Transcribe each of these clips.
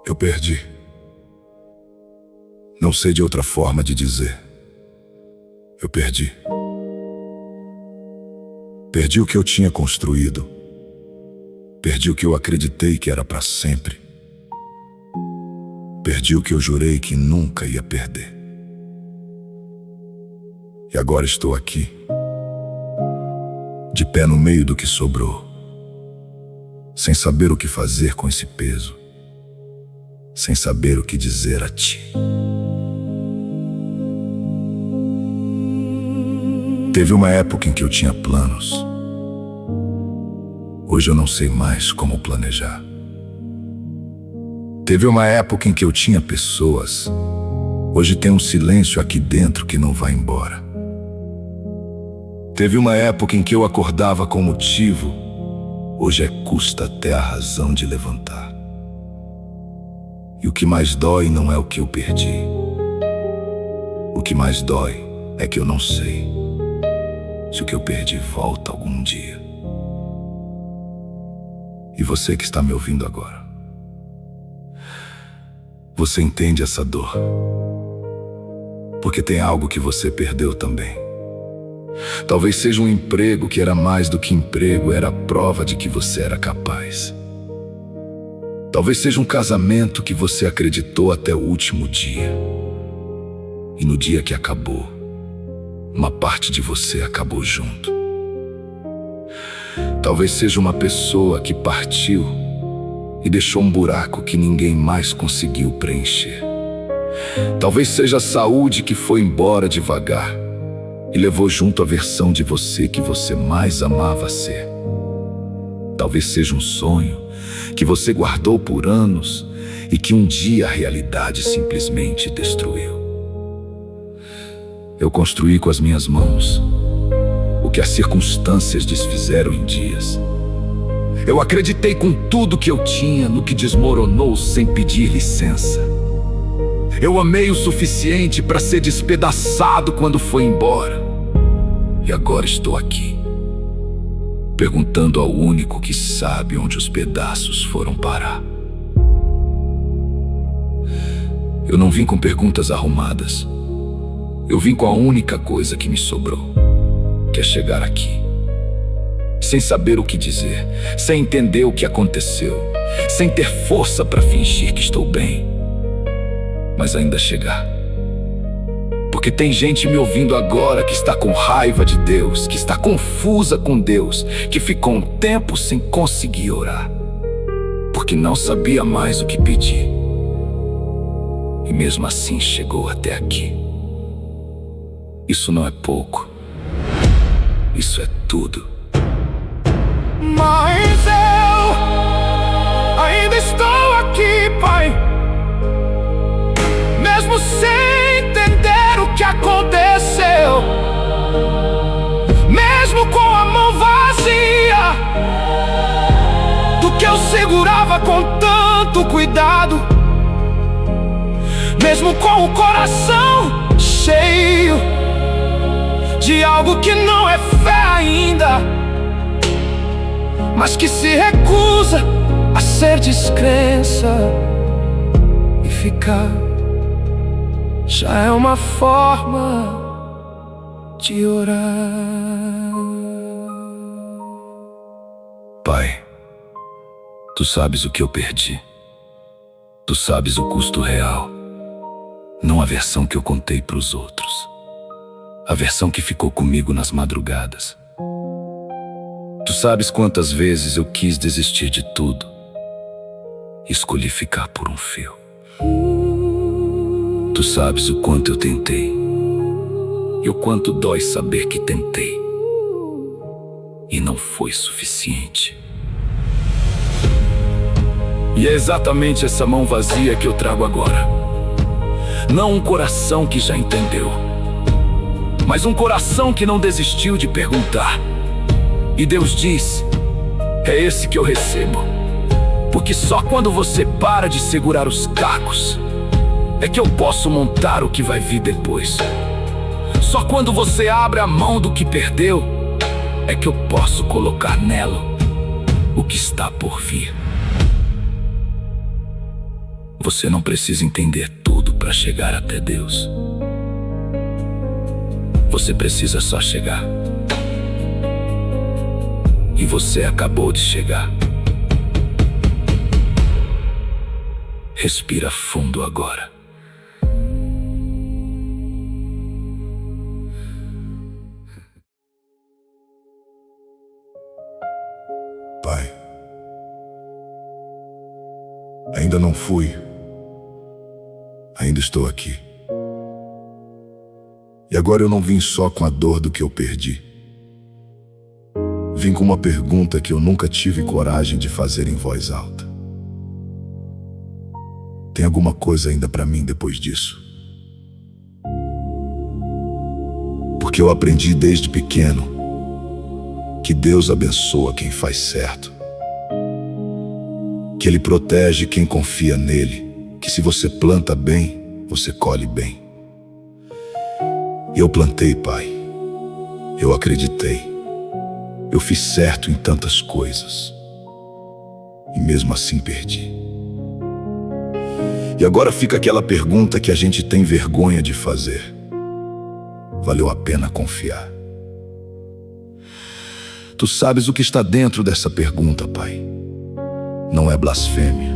Eu perdi. Não sei de outra forma de dizer. Eu perdi. Perdi o que eu tinha construído. Perdi o que eu acreditei que era para sempre. Perdi o que eu jurei que nunca ia perder. E agora estou aqui, de pé no meio do que sobrou, sem saber o que fazer com esse peso, sem saber o que dizer a ti. Teve uma época em que eu tinha planos. Hoje eu não sei mais como planejar. Teve uma época em que eu tinha pessoas. Hoje tem um silêncio aqui dentro que não vai embora. Teve uma época em que eu acordava com motivo. Hoje custa até a razão de levantar. E o que mais dói não é o que eu perdi. O que mais dói é que eu não sei se o que eu perdi volta algum dia. E você que está me ouvindo agora, você entende essa dor, porque tem algo que você perdeu também. Talvez seja um emprego que era mais do que emprego, era a prova de que você era capaz. Talvez seja um casamento que você acreditou até o último dia. E no dia que acabou, uma parte de você acabou junto. Talvez seja uma pessoa que partiu e deixou um buraco que ninguém mais conseguiu preencher. Talvez seja a saúde que foi embora devagar e levou junto a versão de você que você mais amava ser. Talvez seja um sonho que você guardou por anos e que um dia a realidade simplesmente destruiu. Eu construí com as minhas mãos o que as circunstâncias desfizeram em dias. Eu acreditei com tudo que eu tinha no que desmoronou sem pedir licença. Eu amei o suficiente para ser despedaçado quando foi embora. E agora estou aqui, perguntando ao único que sabe onde os pedaços foram parar. Eu não vim com perguntas arrumadas. Eu vim com a única coisa que me sobrou, que é chegar aqui, sem saber o que dizer, sem entender o que aconteceu, sem ter força para fingir que estou bem, mas ainda chegar. Porque tem gente me ouvindo agora que está com raiva de Deus, que está confusa com Deus, que ficou um tempo sem conseguir orar, porque não sabia mais o que pedir, e mesmo assim chegou até aqui. Isso não é pouco, isso é tudo. Mas eu ainda estou aqui, Pai, mesmo sem entender o que aconteceu, mesmo com a mão vazia do que eu segurava com tanto cuidado, mesmo com o coração cheio de algo que não é fé ainda, mas que se recusa a ser descrença. E ficar já é uma forma de orar. Pai, tu sabes o que eu perdi. Tu sabes o custo real, não a versão que eu contei para os outros, a versão que ficou comigo nas madrugadas. Tu sabes quantas vezes eu quis desistir de tudo e escolhi ficar por um fio. Tu sabes o quanto eu tentei e o quanto dói saber que tentei e não foi suficiente. E é exatamente essa mão vazia que eu trago agora. Não um coração que já entendeu, mas um coração que não desistiu de perguntar. E Deus diz: é esse que eu recebo, porque só quando você para de segurar os cacos é que eu posso montar o que vai vir depois. Só quando você abre a mão do que perdeu é que eu posso colocar nela o que está por vir. Você não precisa entender tudo para chegar até Deus. Você precisa só chegar. E você acabou de chegar. Respira fundo agora. Pai, ainda não fui. Ainda estou aqui. E agora eu não vim só com a dor do que eu perdi. Vim com uma pergunta que eu nunca tive coragem de fazer em voz alta. Tem alguma coisa ainda para mim depois disso? Porque eu aprendi desde pequeno que Deus abençoa quem faz certo, que Ele protege quem confia nele, que se você planta bem, você colhe bem. Eu plantei, Pai. Eu acreditei. Eu fiz certo em tantas coisas. E mesmo assim perdi. E agora fica aquela pergunta que a gente tem vergonha de fazer. Valeu a pena confiar? Tu sabes o que está dentro dessa pergunta, Pai. Não é blasfêmia.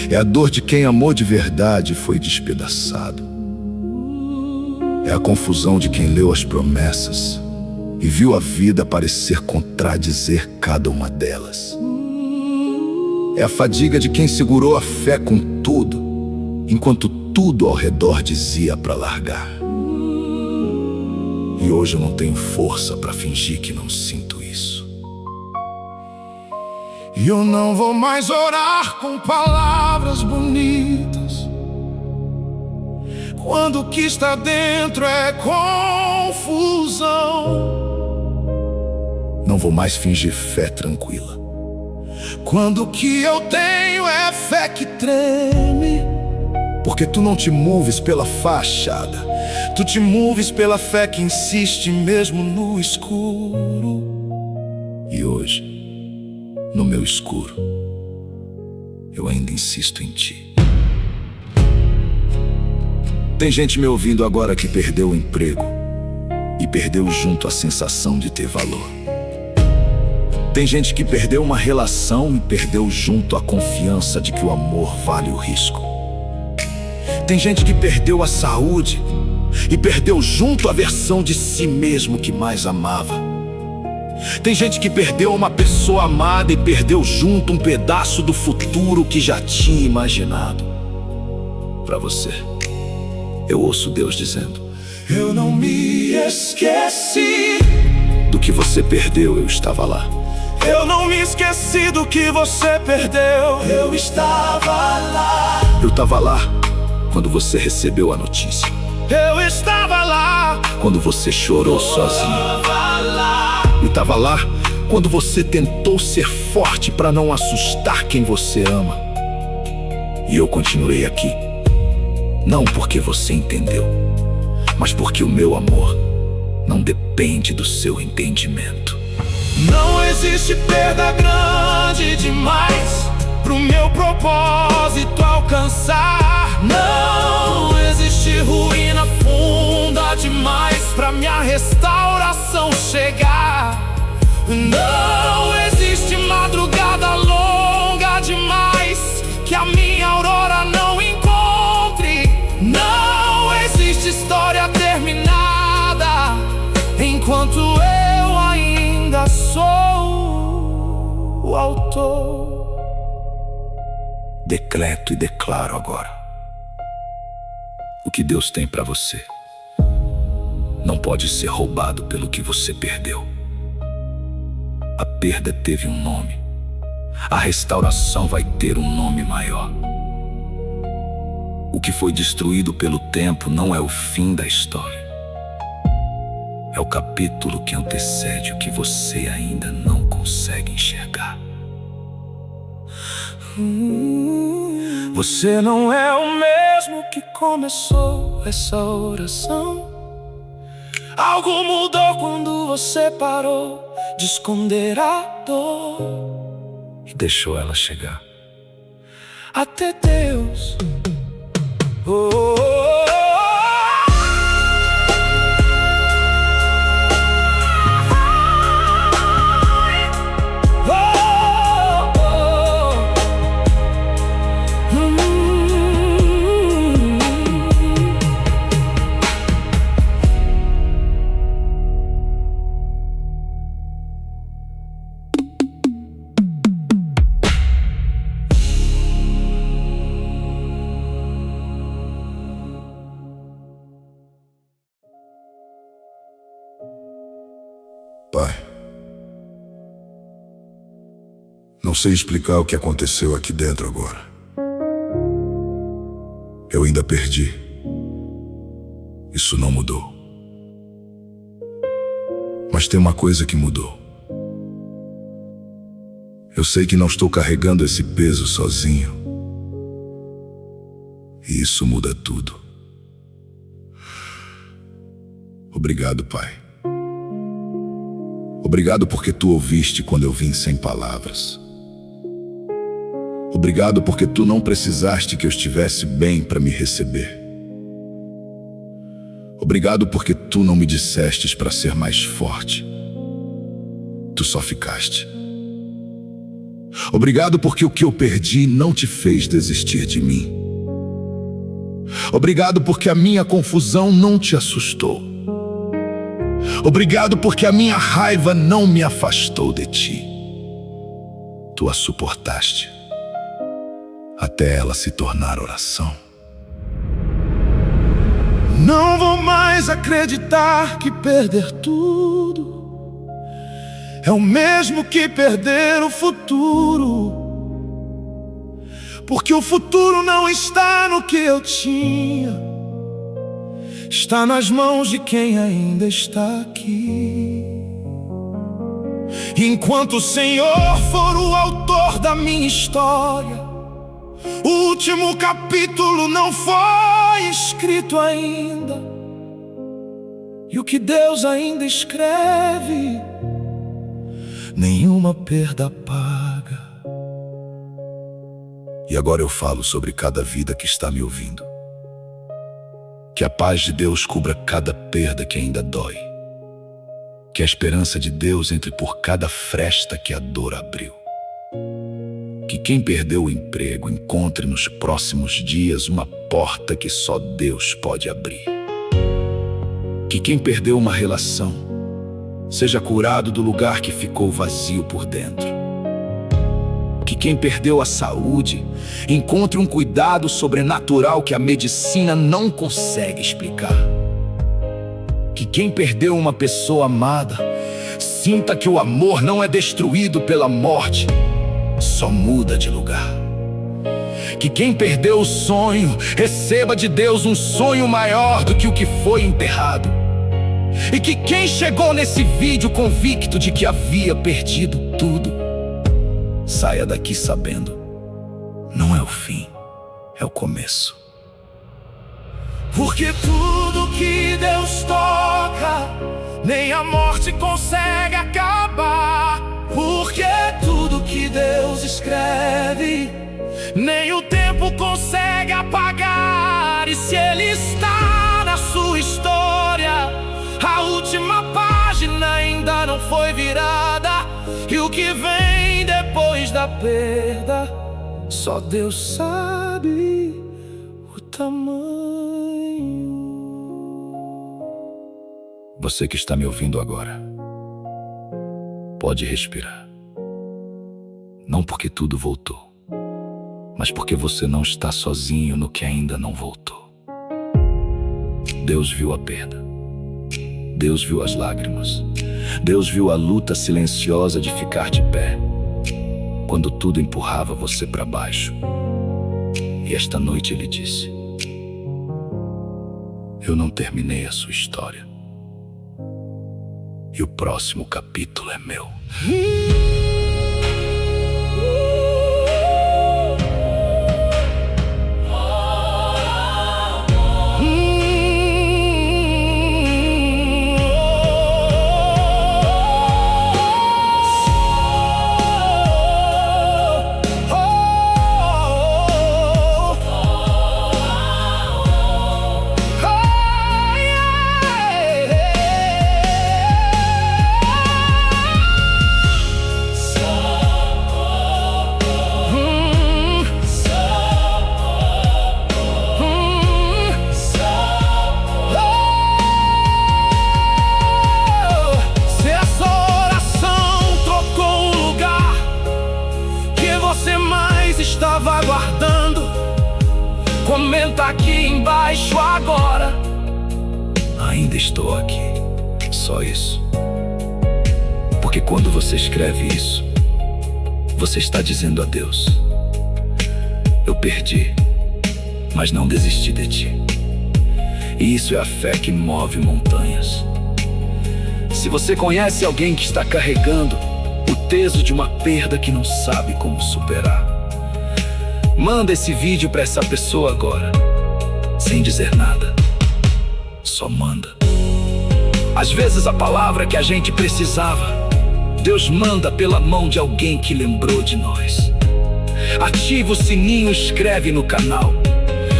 É a dor de quem amou de verdade e foi despedaçado. É a confusão de quem leu as promessas e viu a vida parecer contradizer cada uma delas. É a fadiga de quem segurou a fé com tudo, enquanto tudo ao redor dizia para largar. E hoje eu não tenho força para fingir que não sinto isso. E eu não vou mais orar com palavras bonitas, quando o que está dentro é confusão. Não vou mais fingir fé tranquila, quando o que eu tenho é fé que treme. porque tu não te moves pela fachada, Tu te moves pela fé que insiste mesmo no escuro. e hoje, no meu escuro, eu ainda insisto em ti. Tem gente me ouvindo agora que perdeu o emprego e perdeu junto a sensação de ter valor. Tem gente que perdeu uma relação e perdeu junto a confiança de que o amor vale o risco. Tem gente que perdeu a saúde e perdeu junto a versão de si mesmo que mais amava. Tem gente que perdeu uma pessoa amada e perdeu junto um pedaço do futuro que já tinha imaginado. Para você, eu ouço Deus dizendo: eu não me esqueci do que você perdeu, eu estava lá. Eu não me esqueci do que você perdeu. Eu estava lá. Eu estava lá quando você recebeu a notícia. Eu estava lá quando você chorou sozinho. Eu estava lá quando você tentou ser forte para não assustar quem você ama. E eu continuei aqui, não porque você entendeu, mas porque o meu amor não depende do seu entendimento. Não existe perda grande demais pro meu propósito alcançar. Não existe ruína funda demais pra minha restauração chegar. Não existe madrugada longa demais que a minha aurora não encontre. Não existe história terminada enquanto eu ainda sou o autor. Decreto e declaro agora: o que Deus tem para você não pode ser roubado pelo que você perdeu. A perda teve um nome. A restauração vai ter um nome maior. O que foi destruído pelo tempo não é o fim da história. É o capítulo que antecede o que você ainda não consegue enxergar. Você não é o mesmo que começou essa oração. Algo mudou quando você parou de esconder a dor e deixou ela chegar até Deus. Oh, oh, oh. Pai, não sei explicar o que aconteceu aqui dentro agora. Eu ainda perdi. Isso não mudou. Mas tem uma coisa que mudou. Eu sei que não estou carregando esse peso sozinho. E isso muda tudo. Obrigado, Pai. Obrigado porque tu ouviste quando eu vim sem palavras. Obrigado porque tu não precisaste que eu estivesse bem para me receber. Obrigado porque tu não me dissestes para ser mais forte. Tu só ficaste. Obrigado porque o que eu perdi não te fez desistir de mim. Obrigado porque a minha confusão não te assustou. Obrigado porque a minha raiva não me afastou de ti. Tu a suportaste até ela se tornar oração. Não vou mais acreditar que perder tudo é o mesmo que perder o futuro, porque o futuro não está no que eu tinha, está nas mãos de quem ainda está aqui. Enquanto o Senhor for o autor da minha história, o último capítulo não foi escrito ainda, e o que Deus ainda escreve, nenhuma perda paga. E agora eu falo sobre cada vida que está me ouvindo. Que a paz de Deus cubra cada perda que ainda dói. Que a esperança de Deus entre por cada fresta que a dor abriu. Que quem perdeu o emprego encontre nos próximos dias uma porta que só Deus pode abrir. Que quem perdeu uma relação seja curado do lugar que ficou vazio por dentro. Que quem perdeu a saúde encontre um cuidado sobrenatural que a medicina não consegue explicar. Que quem perdeu uma pessoa amada sinta que o amor não é destruído pela morte, só muda de lugar. Que quem perdeu o sonho receba de Deus um sonho maior do que o que foi enterrado. E que quem chegou nesse vídeo convicto de que havia perdido tudo, saia daqui sabendo, não é o fim, é o começo. Porque tudo que Deus toca, nem a morte consegue acabar. Porque tudo que Deus escreve, nem o tempo consegue apagar. E se Ele está na sua história, a última página ainda não foi virada. E o que vem depois da perda, só Deus sabe o tamanho. Você que está me ouvindo agora, pode respirar. Não porque tudo voltou, mas porque você não está sozinho no que ainda não voltou. Deus viu a perda. Deus viu as lágrimas. Deus viu a luta silenciosa de ficar de pé, quando tudo empurrava você para baixo. E esta noite Ele disse: eu não terminei a sua história. E o próximo capítulo é meu. aqui embaixo agora. Ainda estou aqui. Só isso. Porque quando você escreve isso, você está dizendo a Deus: eu perdi, mas não desisti de ti. E isso é a fé que move montanhas. Se você conhece alguém que está carregando o peso de uma perda que não sabe como superar, manda esse vídeo para essa pessoa agora, sem dizer nada. Só manda. Às vezes a palavra que a gente precisava, Deus manda pela mão de alguém que lembrou de nós. Ativa o sininho, inscreve no canal,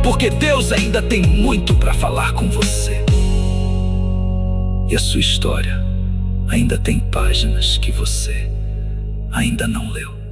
porque Deus ainda tem muito para falar com você. E a sua história ainda tem páginas que você ainda não leu.